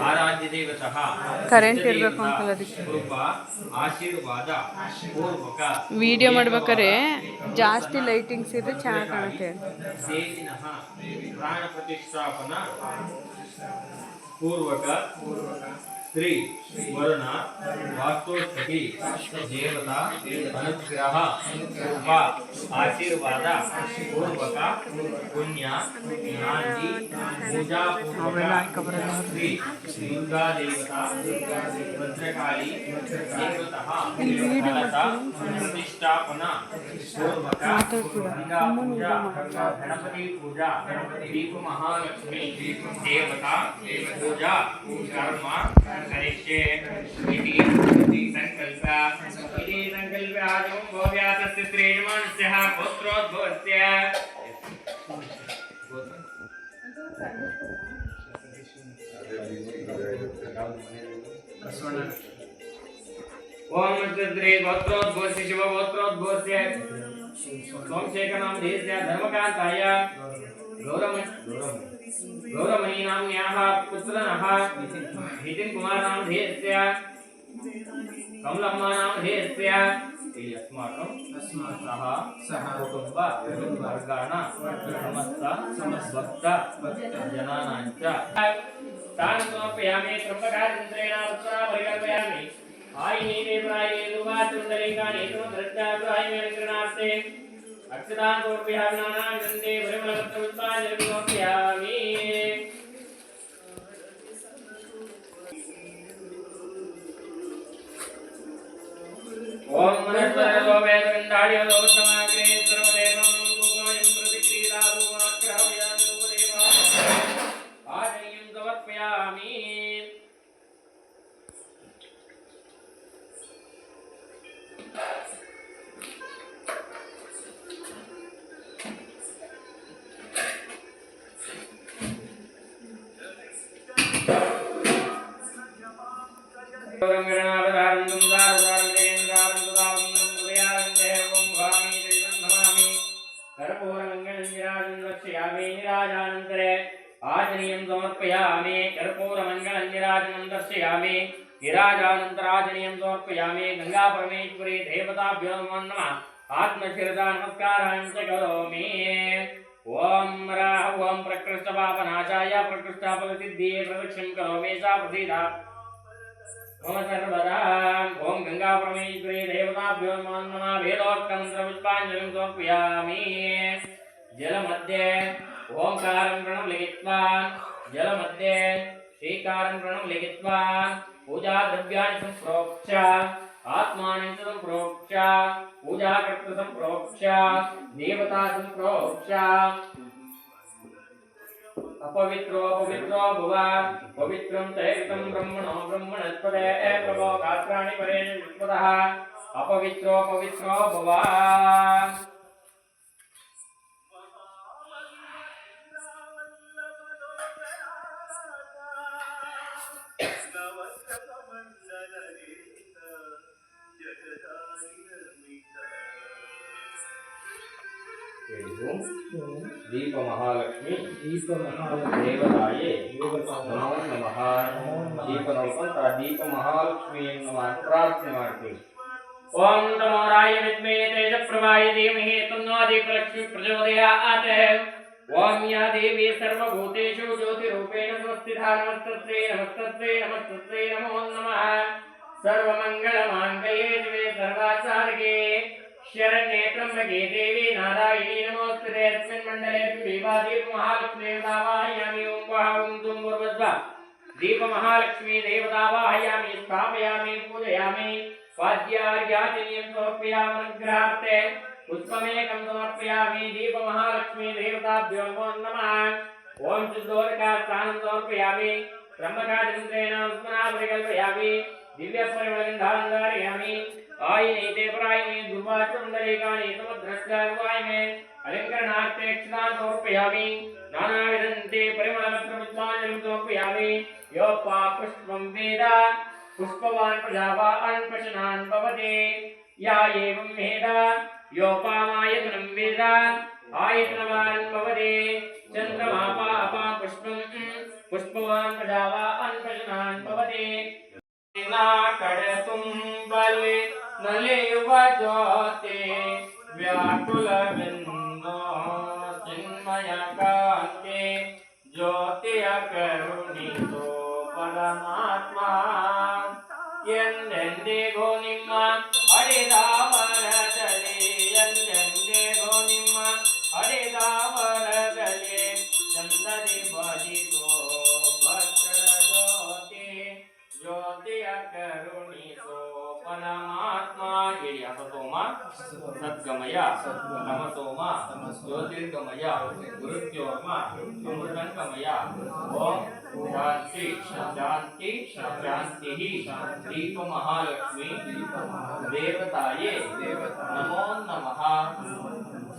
ಆರಾಧ್ಯ ದೇವತಃ current ಇರಬೇಕು uncle ಅದಕ್ಕೆ ಕೃಪಾ ಆಶೀರ್ವಾದ ಪೂರ್ವಕ ವಿಡಿಯೋ ಮಾಡ್ಬೇಕಾದ್ರೆ ಜಾಸ್ತಿ ಲೈಟಿಂಗ್ಸ್ ಇದ್ರೆ ಚೆನ್ನಾಗಿ ಕಾಣುತ್ತೆ ದೇವಿನಃ ಪ್ರಾಣ ಪ್ರತಿಷ್ಠಾಪನ ಪೂರ್ವಕ ಶ್ರೀ ವರುಣ ವಾಸ್ತುಸ್ಥಿತಿ ದೇವತಾ ಅನುಗ್ರಹ ಕೃಪಾ ಆಶೀರ್ವಾದ ಪೂರ್ವಕ ಪುಣ್ಯ ನಾಂದಿ ಪೂಜಾ ಪೂರ್ವಕ ಶ್ರೀ ದುರ್ಗಾ ದೇವತಾ ಭದ್ರಕಾಳಿ ದೇವತಃ ಕಲಶ ಪ್ರತಿಷ್ಠಾಪನ ಪೂರ್ವಕ ಗಂಗಾ ಪೂಜಾ ಗಣಪತಿ ಪೂಜಾ ದೀಪ ಮಹಾಲಕ್ಷ್ಮಿ ದೇವತಾ पूजा कर्म करिष्ये इति संकल्प इति संकल्प आजं भव्यातस्य श्रीमानस्य पुत्रोद्भवस्य ओम श्री गोत्रोद्भवस्य शिव गोत्रोद्भवस्य सोमशेखरनाम देशस्य धर्मकांताय गौरमणि नाम्न्याः पुत्रनः नितिन कुमार नामधेयस्य कमलम्मा नामधेयस्य अस्माकं सह कुटुंब वर्गाण समस्त भक्त जनानां च तान् समर्पयामि त्र्यम्बकाचन्द्रेण उत्तरा परिकल्पयामि आयिनीते प्राये दुर्वाचुण्डलिकानि समद्रष्टाग्राहिमे कृणास्ते अक्षतान् समर्पयामि नानाविधन्ते परिमलपत्रपुष्पाञ्जलिं समर्पयामि ओम मनस्वरो वेदविन्दार्यो लोकसमाग्रे सर्वदेवं कुकुमयं प्रतिक्रीडादु आग्रहव्यान् उपदेवा आजयं समर्पयामि आजनीयं समर्पयामि कर्पूरमङ्गलं निराजनं दर्शयामि विराजानन्तराजनीयं समर्पयामि गंगा परमेश्वरी देवताभ्यो नमः आत्मशिरसा नमस्कारान् च करोमि ओम राह ओम प्रकृष्टपापनाशाय प्रकृष्टाफलसिद्धिये प्रदक्षिणं करोमि सा प्रसीदा मम सर्वदा ओम गंगा परमेश्वरी देवताभ्यो नमः वेदोक्तमन्त्रपुष्पाञ्जलिं समर्पयामि जलमध्ये ओंकारं प्रणव लिखित्वा जलमध्ये श्रीकारं प्रणव लिखित्वा पूजा द्रव्याणि संप्रोक्ष्य आत्मानं संप्रोक्ष्य पूजा कर्तृ संप्रोक्ष्य देवता संप्रोक्ष्य अपवित्रो अपवित्रो भव पवित्रं तैर्तं ब्रह्मणो ब्रह्मणस्पदे प्रभो गात्राणि परेण विश्वतः अपवित्रो पवित्रो भव दीप महालक्ष्मी देवताये नमो नमः दीप दीप महालक्ष्मी नमः प्रार्थने माड्तीवि ओम नमो राय विद्महे तेजप्रभाय धीमहि तन्नो दीपलक्ष्मी प्रचोदयात् ओम या देवी सर्वभूतेषु ज्योतिरूपेण संस्थिता नमस्तस्यै नमस्तस्यै नमस्तस्यै नमो नमः सर्वमङ्गलमाङ्गल्ये शिवे सर्वासाधके शरण्ये त्र्यम्बके देवी नारायणी नमोस्तुते अस्मिन् मण्डले दीप महालक्ष्मी देवतावाहयामि ओं वः ओं तुं पूर्वस्व दीप महालक्ष्मी देवतावाहयामि स्थापयामि पूजयामि वाद्यार्घ्याचर्यं समर्पयामि अनुग्रहार्थे पुष्पमेकं समर्पयामि दीप महालक्ष्मी देवताभ्यो नमो नमः ओं शुद्धोदकास्थानं समर्पयामि त्र्यम्बकाचन्द्रेण स्मरणा परिकल्पयामि दिव्यपरिमलगन्धान् धारयामि आयिनीते प्रायिणे दुर्वाचुण्डलिकानि समद्रष्टाग्राहिमे अलङ्करणार्थे अक्षतान् समर्पयामि नानाविधन्ते परिमलपत्रपुष्पाञ्जलिं समर्पयामि यो पुष्पं वेद पुष्पवान् प्रजावान् पशनान् भवति या एवं वेद योपामायतनं वेद आयतनवान् भवति चन्द्रमा पुष्पं पुष्पवान् प्रजावान् पशुनान् भवति ना कड़तुंबले नले वजोते व्याकुल बिंदो चिन्मय कांते ज्योति करुणितो परमात्मा ಎಂದೆಂದಿಗೂ ನಿಮ್ಮ ಹರಿದಾವರದಲ್ಲಿ ಎಂದೆಂದಿಗೂ ನಿಮ್ಮ ಹರಿದಾವರದಲ್ಲಿ ಚಂದದಿ ಬಜಿಗೋ ಭಕ್ತರ ಜ್ಯೋತಿ ಜ್ಯೋತಿಯ ಕರುಣಿಸೋ ಪರಮಾತ್ಮ ಹೇಳಿ ಅಸತೋಮ ಸದ್ಗಮಯ ತಮಸೋಮ ಜ್ಯೋತಿರ್ಗಮಯ ಗುರುತ್ಯೋರ್ಮ ಅಮೃತಂಗಮಯ ಓಂ ಶಾಂತಿ ಶಾಂತಿ ಶಾಂತಿ ದೀಪ ಮಹಾಲಕ್ಷ್ಮಿ ದೇವತಾಯೇ ನಮೋ ನಮಃ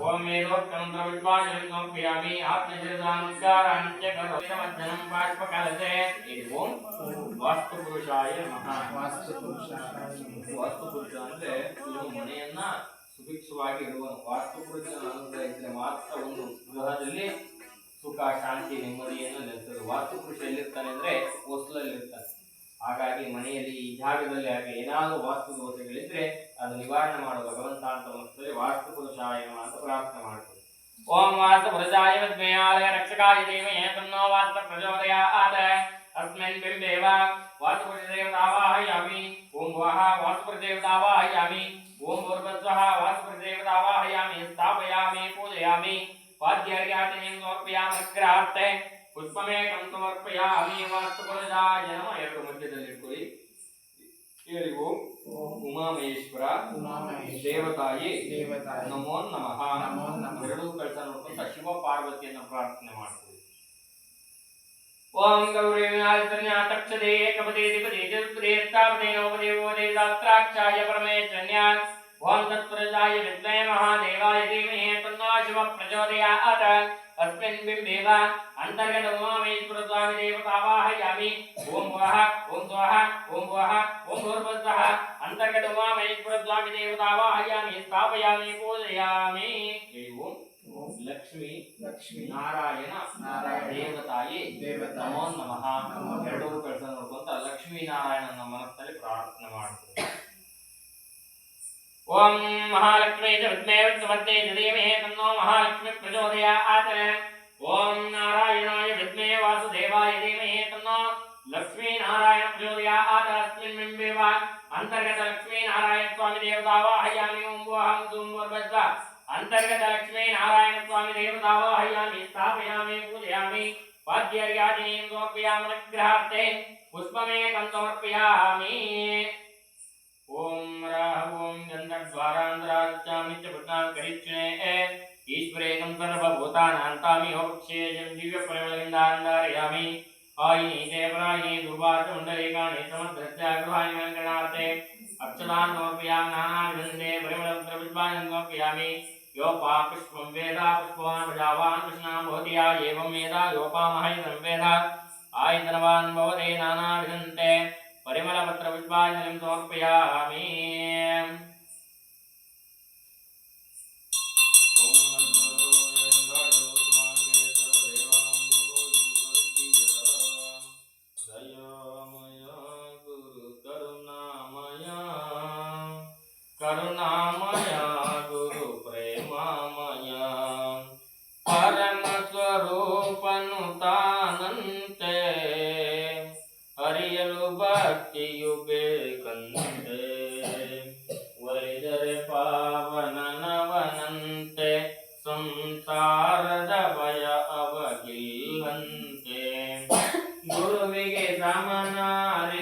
ಓಂ ಏರೋಕ್ತಂ ಪ್ರವಿದ್ವಾಜಂ ಸಮರ್ಪಯಾಮಿ ಆತ್ಮಜನಸಾನುಸ್ಕಾರಾನ್ ಚ ಕರೋಮಿ ಮಜ್ಜನಂ ಬಾಷ್ಪಕಲಸೆ ಓಂ ವಾಸ್ತು ಪುರುಷಾಯ ನಮಃ ವಾಸ್ತು ಪುರುಷ ಅಂದ್ರೆ ಇವನು ಮನೆಯನ್ನ ಸುಭಿಕ್ಷವಾಗಿ ಇಡುವನು ವಾಸ್ತು ಪುರುಷನ ಅನುಗ್ರಹ ಇದ್ರೆ ಮಾತ್ರ ಒಂದು ಗೃಹದಲ್ಲಿ ಸುಖ ಶಾಂತಿ ನೆಮ್ಮದಿಯನ್ನು ನೆಲೆಸಲು ವಾಸ್ತು ಪುರುಷ ಎಲ್ಲಿರ್ತಾನೆ ಅಂದ್ರೆ ಹೊಸ್ಲಲ್ಲಿ ಇರ್ತಾನೆ ಹಾಗಾಗಿ ಮನೆಯಲ್ಲಿ ಈ ಜಾಗದಲ್ಲಿ ಹಾಗೆ ಏನಾದರೂ ವಾಸ್ತು ದೋಷಗಳಿದ್ರೆ ಅದು ನಿವಾರಣೆ ಮಾಡುವ ಭಗವಂತ ಅಂತ ಮನಸ್ಸಲ್ಲಿ ವಾಸ್ತು ಪುರುಷಾಯ ಅಂತ ಪ್ರಾರ್ಥನೆ ಮಾಡ್ತಾರೆ ಓಂ ವಾಸ್ತು ಪುರುಷಾಯ ವಿದ್ಮೇ ಆಲಯ ರಕ್ಷಕಾಯ ಧೀಮಹಿ ತನ್ನೋ ವಾಸ್ತು ಪ್ರಚೋದಯಾತ್ अस्मिन् बिम्बेव वासुदेवतावाहयामि ओम वः वासुदेवतावाहयामि ओम भूर्भुवः वासुदेवतावाहयामि स्थापयामि पूजयामि वाद्यार्घ्यातिं समर्पयामि ग्राहते पुष्पमेकं समर्पयामि वास्तुपुरुषाय नमः ಎರಡು ಮಧ್ಯದಲ್ಲಿ ಇಟ್ಕೊಳ್ಳಿ ಹೇಳಿ ಓಂ ಉಮಾಮಹೇಶ್ವರ ದೇವತಾಯೇ ನಮೋ ನಮಃ ಎರಡು ಕಳಸ ನೋಡ್ಕೊಂತ ಶಿವ ಪಾರ್ವತಿಯನ್ನು ಪ್ರಾರ್ಥನೆ ಮಾಡ್ತೀವಿ ओम गौरी विनाशन्या तक्षदे एकपदे द्विपदे चतुर्पदे अष्टापदे नवपदे भवदे सहस्राक्षाय परमेश्वन्या ओम तत्पुरुषाय विद्महे महादेवाय धीमहि तन्नो शिवः प्रचोदयात् अस्मिन् बिम्बे वा अंतर्गत उमामेश्वर स्वामी देवतावाहयामि ओम वः ओम स्वः ओम वः ओम भूर्भुवः अंतर्गत उमामेश्वर स्वामी देवतावाहयामि स्थापयामि पूजयामि ओम लक्ष्मी नारायण देवताये नमो नमः ಎರಡು ಕಳಸ ನೋಡ್ಕೊಂತ ಲಕ್ಷ್ಮೀ ನಾರಾಯಣನ ಮನಸ್ಸಲ್ಲಿ ಪ್ರಾರ್ಥನೆ ಮಾಡ್ತೀವಿ ಓಂ ಮಹಾಲಕ್ಷ್ಮೀ ಚ ವಿದ್ಮೇ ವಿಷ್ಣುಪತ್ನೇ ಚ ಧೀಮಹಿ ತನ್ನೋ ಮಹಾಲಕ್ಷ್ಮೀ ಪ್ರಚೋದಯಾತ್ ಓಂ ನಾರಾಯಣಾಯ ವಿದ್ಮೇ ವಾಸುದೇವಾಯ ಧೀಮಹಿ ತನ್ನೋ ಲಕ್ಷ್ಮೀ ನಾರಾಯಣ ಪ್ರಚೋದಯಾತ್ ಅಸ್ಮಿನ್ ಬಿಂಬೆ ವಾ ಅಂತರ್ಗತ ಲಕ್ಷ್ಮೀ ನಾರಾಯಣ ಸ್ವಾಮಿ ದೇವತಾವಾಹಯಾಮಿ ಓಂ ವಹಂ ಧೂಮ್ವರ್ಭಸ್ವ अंतर्गत लक्ष्मी नारायण स्वामी देवतावाहयामि स्थापयामि पूजयामि वाद्यार्घ्यातिं समर्पयामि ग्रहार्थे पुष्पमेकं समर्पयामि ओम राह ओम गन्धद्वारान्धराचामि च भूतां करिष्ये ईश्वरेकं सर्वभूतानान्तामि होक्षेयं दिव्यपरिमलगन्धान्धारयामि आयिनी देवरायि दुर्वाचमण्डलेकानि समर्दस्य गृहाणि गणार्थे अक्षतान् समर्पयामि नानाविधन्ते परिमलं प्रविद्वान् समर्पयामि योपा पुष्पं वेदा पुष्पवान् प्रजावान् कृष्णां भवति या एवं वेदा योपामहैनं वेदा आयतनवान् भवति नानाविधन्ते परिमलपत्रविद्वाञ्जलिं समर्पयामि करुणामय गुरु प्रेमामय परम स्वरूपनु तानंते हरियलु भक्तियु बेकंते वैदरे पावन नवनंते संसाರದ ಭಯ ಅವಗಿಲ್ಲಂತೆ ಗುರುವಿಗೆ ಸಮನಾರಿಲ್ಲಂತೆ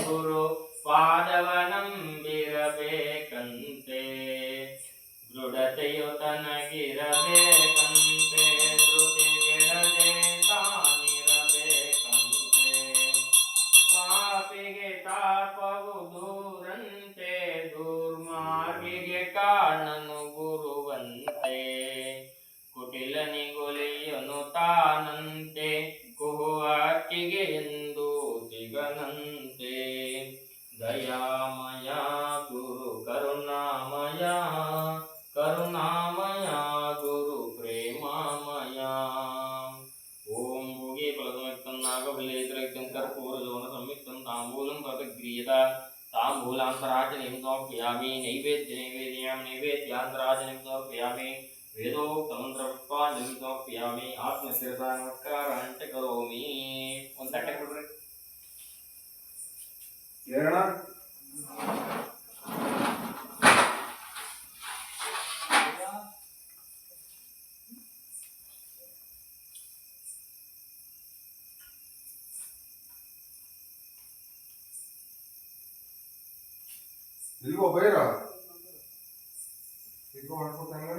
ಗುರು ಪಾದವನಂಬಿರಬೇಕಂತೆ ದೃಢತೆಯು ತನಗಿರಬೇಕಂತೆ ಧೃತಿಗೆಡದೆ ತಾನಿರಬೇಕಂತೆ ಪಾಪಿಗೆ ತಾಪವು ದೂರಂತೆ ದುರ್ಮಾರ್ಗಿಗೆ ಕಾರಣನು ಗುರುವಂತೆ ಕುಟಿಲನಿಗೊಲಿಯನು ತಾನಂತೆ ಕುಹು ಅಕ್ಕಿಗೆ जयत्रयं कर्पूरजोन संयुक्तं ताम्बूलं तदग्रीयत ताम्बूलान्तराजनिं समर्पयामि नैवेद्यं नैवेद्यान्तराजनिं समर्पयामि वेदोक्तमन्त्रपुष्पाञ्जलिं समर्पयामि आत्मशिरसानमस्कारान् च करोमि ಒಂದು ತಟ್ಟೆ ಕೊಡ್ರಿ ಏನಣ್ಣ ಇಲ್ವೋ ಬೈರ ಈಗ ಮಾಡ್ಕೊತಾನೆ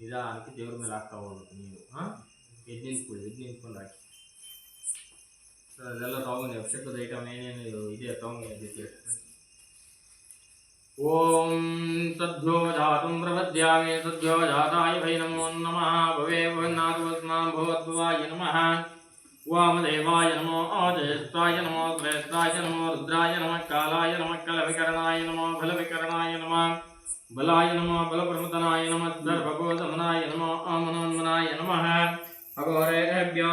ನಿಧಾನಕ್ಕೆ ದೇವ್ರ ಮೇಲೆ ಹಾಕ್ತಾ ಹೋಗ್ಬೇಕು ನೀವು ಎದ್ದು ನಿಂತ್ಕೊಂಡು ಹಾಕಿ ಸರ್ ಅದೆಲ್ಲ ತಗೊಂಡು ಅಭಿಷೇಕದ ಐಟಮ್ ಏನೇನು ಇದೆ ತಗೊಂಡು ಓಂ ತದ್ಭ್ಯೋ ಜಾತಂ ಪ್ರಪದ್ಯಾಮಿ ತದ್ಭ್ಯೋ ಜಾತಾಯ ವೈ ನಮೋ ನಮಃ ಭವೇ ಭವನ್ನಾಥವಸ್ಮಾಂ ಭವದ್ಭವಾಯ ನಮಃ ವಾಮದೇವಾಯ ನಮೋ ಆಜಯಸ್ತಾಯ ನಮೋ ಶ್ರೇಷ್ಠಾಯ ನಮೋ ರುದ್ರಾಯ ನಮಃ ಕಾಲಾಯ ನಮಃ ಕಲವಿಕರಣಾಯ ನಮೋ ಫಲವಿಕರಣಾಯ ನಮಃ बलाय नमः बलप्रमदनाय नमः सर्वभूतमनाय नमः आमनोन्मनाय नमः अघोरेभ्यो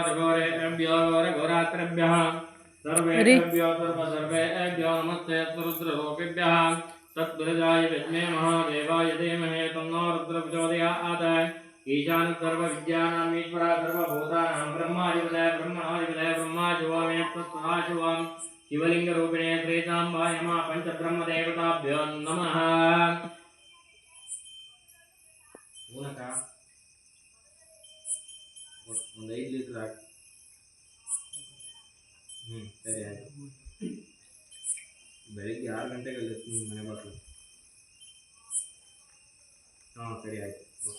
घोरात्रेभ्यः सर्वेभ्यो सर्वेभ्यो नमस्ते रुद्ररूपिभ्यः तत्पुरुषाय विद्महे महादेवाय धीमहि तन्नो रुद्रः प्रचोदयात् ईशान सर्वविद्यानां ईश्वरः सर्वभूतानां ब्रह्मादिपदे ब्रह्मणादिपदे ब्रह्माजुवामे तत्सदाशिवं शिवलिङ्गरूपिणे श्रीसाम्बाय नमः पञ्चब्रह्मदेवताभ्यो नमः ಊನಕ ಒಂದು 5 ಲೀಟರ್ ಹಾಕಿ ಸರಿ ಆಯಿತು ಬೆಳಿಗ್ಗೆ 6 ಗಂಟೆಗೆ ಅಲ್ಲಿ ಮನೆ ಬಾಕ್ಲು ಸರಿ ಆಯಿತು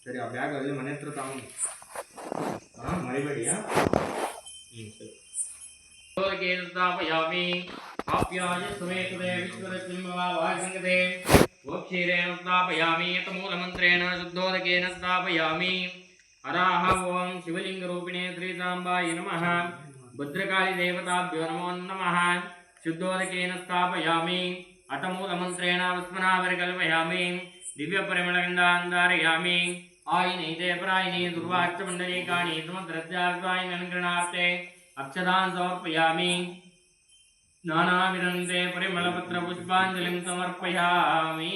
ಸರಿ ಆ ಬ್ಯಾಗ್ ಅಲ್ಲಿ ಮನೆ ಹತ್ರ ತಗೊಂಡು ಮರಿಬೇಡಿಯಾ ಸರಿ ಸ್ಥಾಪಯಾಮಿ ಆಪ್ಯಾಯ ಸಮೇತದೆ ವಿಶ್ವರಚಿಂಬವಾಸಂಗದೆ क्षीरेण स्थापयामि मूलमन्त्रेण शुद्धोदकेन स्थापयामि हराः ओं शिवलिङ्गरूपिणे श्रीसाम्बाय नमः भद्रकालीदेवताभ्यो नमो नमः शुद्धोदकेन स्थापयामि अथ मूलमन्त्रेण वस्मनापरिकल्पयामि दिव्यपरिमलगन्धान्धारयामि आयिनीते परायिनी दुर्वाक्षमण्डलीकानि समुद्रस्याग्वायनङ्करणार्थे अक्षतान् समर्पयामि नानाविधन्ते परिमलपत्रपुष्पाञ्जलिं समर्पयामि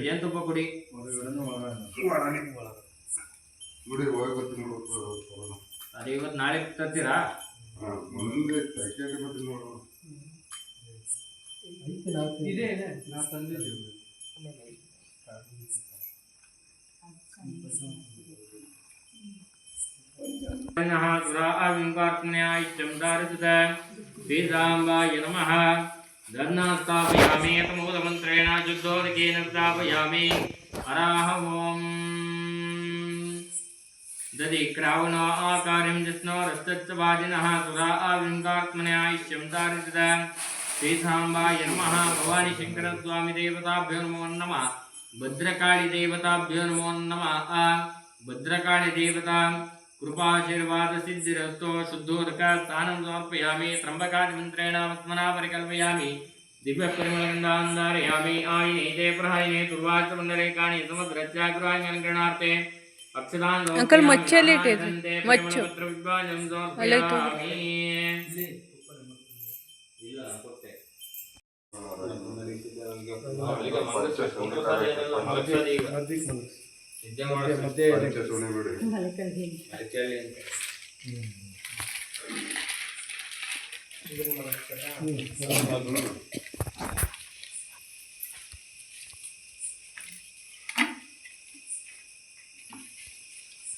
ಜೇನುತುಪ್ಪ ಕುಡಿ ಅದು ಇವತ್ತು ನಾಳೆ ತರ್ತೀರಾ ಇದೆ ನಾ ತಂದಿದ್ದೀವಿ श्रीसाम्बाय नमः धर्नास्थापयामि मूलमन्त्रेण शुद्धोदकेन स्थापयामि हराः ओं दधि क्रावणो आकार्यं जिष्णोरस्तवाजिनः सुरा आविङ्गात्मन्यायिष्यं दारिद्र श्रीसाम्बाय नमः भवानी शङ्करस्वामी देवताभ्यो नमो नमः भद्रकाली देवताभ्यो नमो नमः भद्रकाली देवता कृपाशीर्वाद सिद्धिरस्तो शुद्धोदक स्थानं समर्पयामि त्र्यम्बकादिमन्त्रेण वस्मना परिकल्पयामि दिव्यपरिमलगन्धान्धारयामि आयिनीते प्रहायिने दुर्वाचमण्डलेकानि समुद्रस्याग्राण्यङ्करणार्थे अक्षतान् अंकल मच्छली मच्छु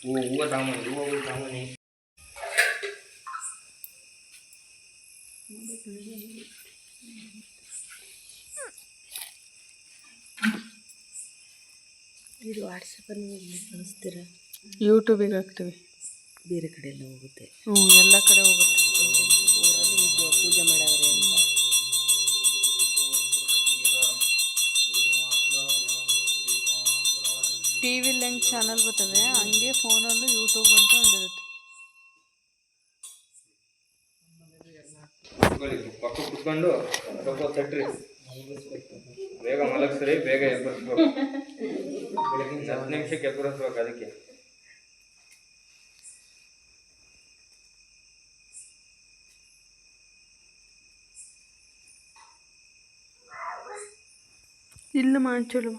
ಹೂವು ತಗೊಂಬನ್ನಿ ಹೂವು ತಗೊಂಬನ್ನಿ. ಇದು ವಾಟ್ಸಪ್ಪಲ್ಲಿ ಕಳಿಸ್ತೀರಾ? ಯೂಟ್ಯೂಬಿಗೆ ಹಾಕ್ತೀವಿ. ಬೇರೆ ಕಡೆ ಎಲ್ಲ ಹೋಗುತ್ತೆ. ಹ್ಞೂ, ಎಲ್ಲ ಕಡೆ ಹೋಗುತ್ತೆ. ಊರಲ್ಲಿ ಪೂಜೆ ಮಾಡವ್ರೆ ಅಂತ. ಟಿ ವಿಲಿ ಹೆಂಗೆ ಚಾನಲ್ ಬರ್ತವೆ ಹಂಗೆ ಫೋನಲ್ಲೂ ಯೂಟ್ಯೂಬ್ ಅಂತ ಒಂದಿರುತ್ತೆ. ಪಕ್ಕ ಕುತ್ಕೊಂಡು ಸ್ವಲ್ಪ ತಟ್ರಿ, ಬೇಗ ಮಲಗಿಸ್ರಿ, ಬೇಗ ಎಬ್ಬರಿಸ್ಬೇಕು. 10 ನಿಮಿಷಕ್ಕೆ ಎಬ್ಬರಿಸ್ಬೇಕು. ಅದಕ್ಕೆ ಇಲ್ಲ ಮಾಂಚಲು